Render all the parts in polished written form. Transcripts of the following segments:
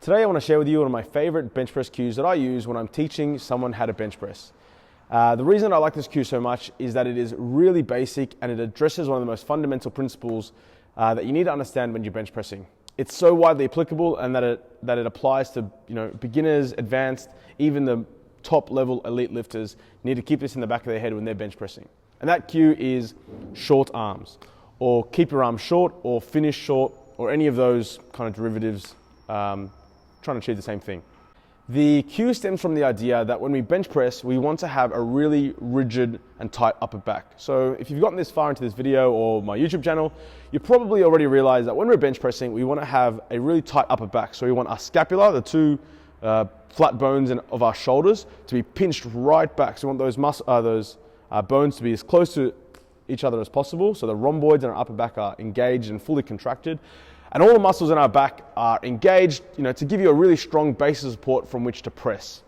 Today I want to share with you one of my favorite bench press cues that I use when I'm teaching someone how to bench press. The reason I like this cue so much is that it is really basic and it addresses one of the most fundamental principles that you need to understand when you're bench pressing. It's so widely applicable and that it applies to beginners, advanced, even the top level elite lifters need to keep this in the back of their head when they're bench pressing. And that cue is short arms, or keep your arms short, or finish short, or any of those kind of derivatives trying to achieve the same thing. The cue stems from the idea that when we bench press, we want to have a really rigid and tight upper back. So if you've gotten this far into this video or my YouTube channel, you probably already realized that when we're bench pressing, we want to have a really tight upper back. So we want our scapula, the two flat bones of our shoulders, to be pinched right back. So we want those bones to be as close to each other as possible. So the rhomboids in our upper back are engaged and fully contracted. And all the muscles in our back are engaged, to give you a really strong base of support from which to press.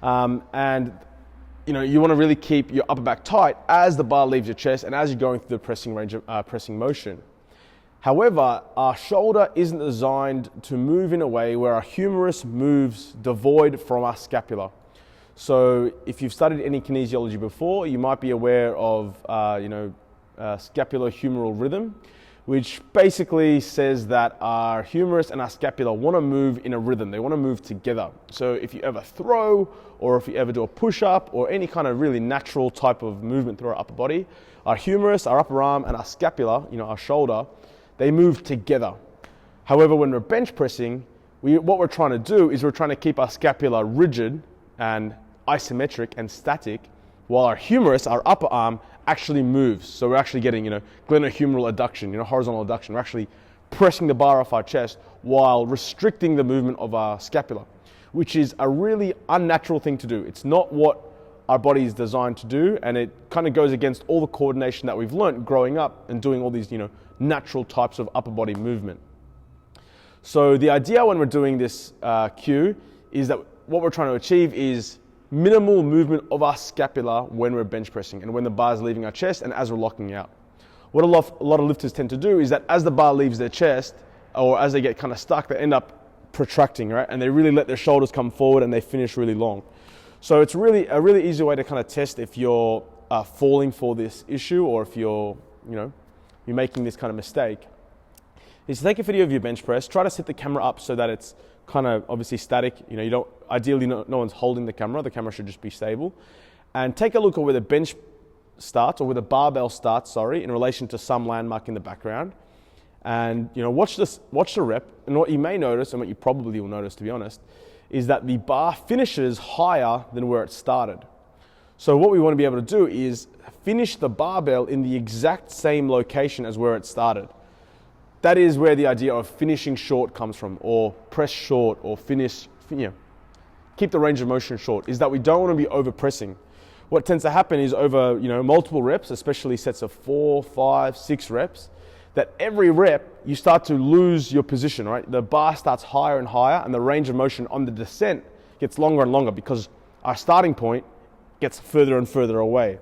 You want to really keep your upper back tight as the bar leaves your chest and as you're going through the pressing range of pressing motion. However, our shoulder isn't designed to move in a way where our humerus moves devoid from our scapula. So if you've studied any kinesiology before, you might be aware of scapulohumeral rhythm, which basically says that our humerus and our scapula want to move in a rhythm. They want to move together. So if you ever throw, or if you ever do a push-up, or any kind of really natural type of movement through our upper body, our humerus, our upper arm, and our scapula, our shoulder, they move together. However, when we're bench pressing, what we're trying to do is we're trying to keep our scapula rigid and isometric and static, while our humerus, our upper arm, actually moves. So we're actually getting, glenohumeral adduction, horizontal adduction. We're actually pressing the bar off our chest while restricting the movement of our scapula, which is a really unnatural thing to do. It's not what our body is designed to do, and it kind of goes against all the coordination that we've learned growing up and doing all these, natural types of upper body movement. So the idea when we're doing this cue is that what we're trying to achieve is minimal movement of our scapula when we're bench pressing and when the bar is leaving our chest and as we're locking out. What a lot of lifters tend to do is that as the bar leaves their chest, or as they get kind of stuck, they end up protracting, right? And they really let their shoulders come forward and they finish really long. So it's really a really easy way to kind of test if you're falling for this issue, or if you're making this kind of mistake, is to take a video of your bench press, try to set the camera up so that it's kind of obviously static. Ideally no one's holding the camera should just be stable. And take a look at where the bench starts, or where the barbell starts, in relation to some landmark in the background. And watch the rep, and what you may notice, and what you probably will notice to be honest, is that the bar finishes higher than where it started. So what we want to be able to do is finish the barbell in the exact same location as where it started. That is where the idea of finishing short comes from, or press short, or keep the range of motion short, is that we don't want to be over pressing. What tends to happen is over multiple reps, especially sets of 4, 5, 6 reps, that every rep you start to lose your position, right? The bar starts higher and higher, and the range of motion on the descent gets longer and longer because our starting point gets further and further away.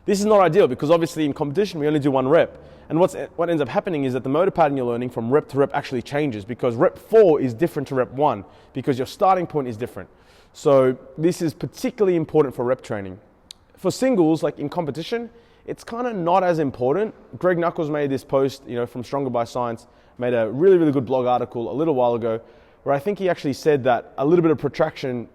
This is not ideal because obviously in competition we only do one rep. And what ends up happening is that the motor pattern you're learning from rep to rep actually changes, because rep 4 is different to rep 1 because your starting point is different. So this is particularly important for rep training. For singles, like in competition, it's kind of not as important. Greg Nuckols made this post, from Stronger by Science, made a really, really good blog article a little while ago, where I think he actually said that a little bit of protraction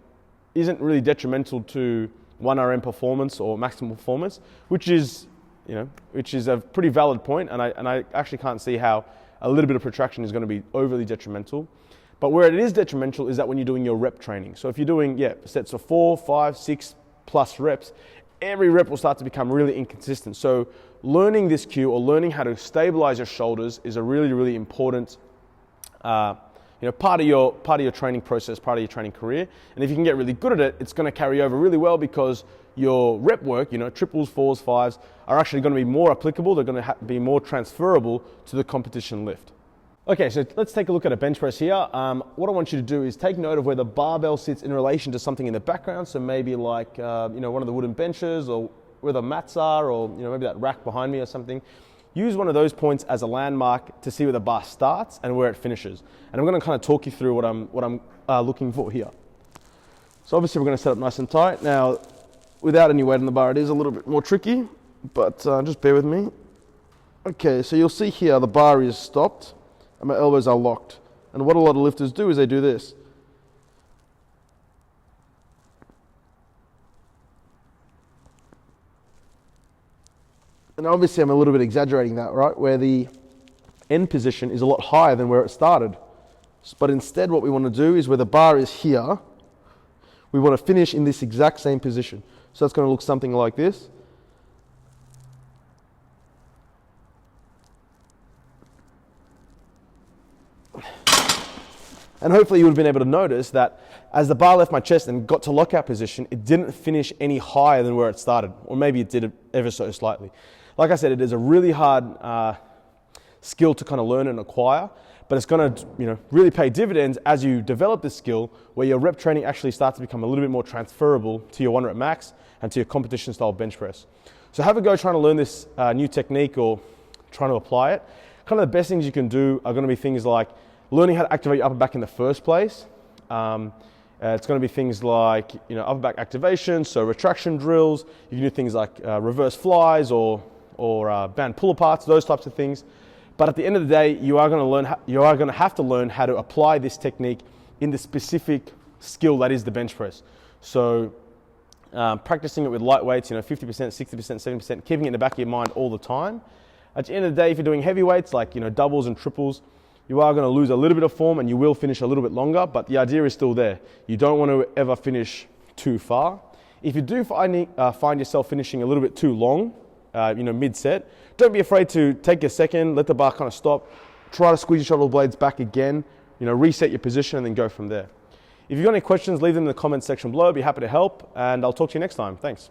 isn't really detrimental to 1RM performance or maximal performance, which is a pretty valid point, and I actually can't see how a little bit of protraction is going to be overly detrimental. But where it is detrimental is that when you're doing your rep training. So if you're doing sets of 4, 5, 6 plus reps, every rep will start to become really inconsistent. So learning this cue, or learning how to stabilize your shoulders, is a really, really important part of your training process, part of your training career. And if you can get really good at it, it's going to carry over really well because your rep work, triples, fours, fives, are actually going to be more applicable. They're going to be more transferable to the competition lift. Okay, so let's take a look at a bench press here. What I want you to do is take note of where the barbell sits in relation to something in the background. So maybe like, one of the wooden benches, or where the mats are, or maybe that rack behind me or something. Use one of those points as a landmark to see where the bar starts and where it finishes. And I'm going to kind of talk you through what I'm looking for here. So obviously we're going to set up nice and tight. Now, without any weight on the bar, it is a little bit more tricky, but just bear with me. Okay, so you'll see here the bar is stopped and my elbows are locked. And what a lot of lifters do is they do this. And obviously I'm a little bit exaggerating that, right? Where the end position is a lot higher than where it started. But instead what we want to do is where the bar is here, we want to finish in this exact same position. So that's going to look something like this. And hopefully you would have been able to notice that as the bar left my chest and got to lockout position, it didn't finish any higher than where it started, or maybe it did ever so slightly. Like I said, it is a really hard skill to kind of learn and acquire, but it's going to really pay dividends as you develop this skill, where your rep training actually starts to become a little bit more transferable to your 1 rep max and to your competition style bench press. So have a go trying to learn this new technique or trying to apply it. Kind of the best things you can do are going to be things like learning how to activate your upper back in the first place. It's going to be things like upper back activation, so retraction drills. You can do things like reverse flies or band pull aparts, those types of things. But at the end of the day, you are going to have to learn how to apply this technique in the specific skill that is the bench press. So practicing it with light weights, 50%, 60%, 70%, keeping it in the back of your mind all the time. At the end of the day, if you're doing heavy weights like doubles and triples, you are going to lose a little bit of form and you will finish a little bit longer, but the idea is still there. You don't want to ever finish too far. If you do find yourself finishing a little bit too long, mid-set, don't be afraid to take a second, let the bar kind of stop, try to squeeze your shoulder blades back again, reset your position and then go from there. If you've got any questions, leave them in the comments section below. I'd be happy to help, and I'll talk to you next time. Thanks.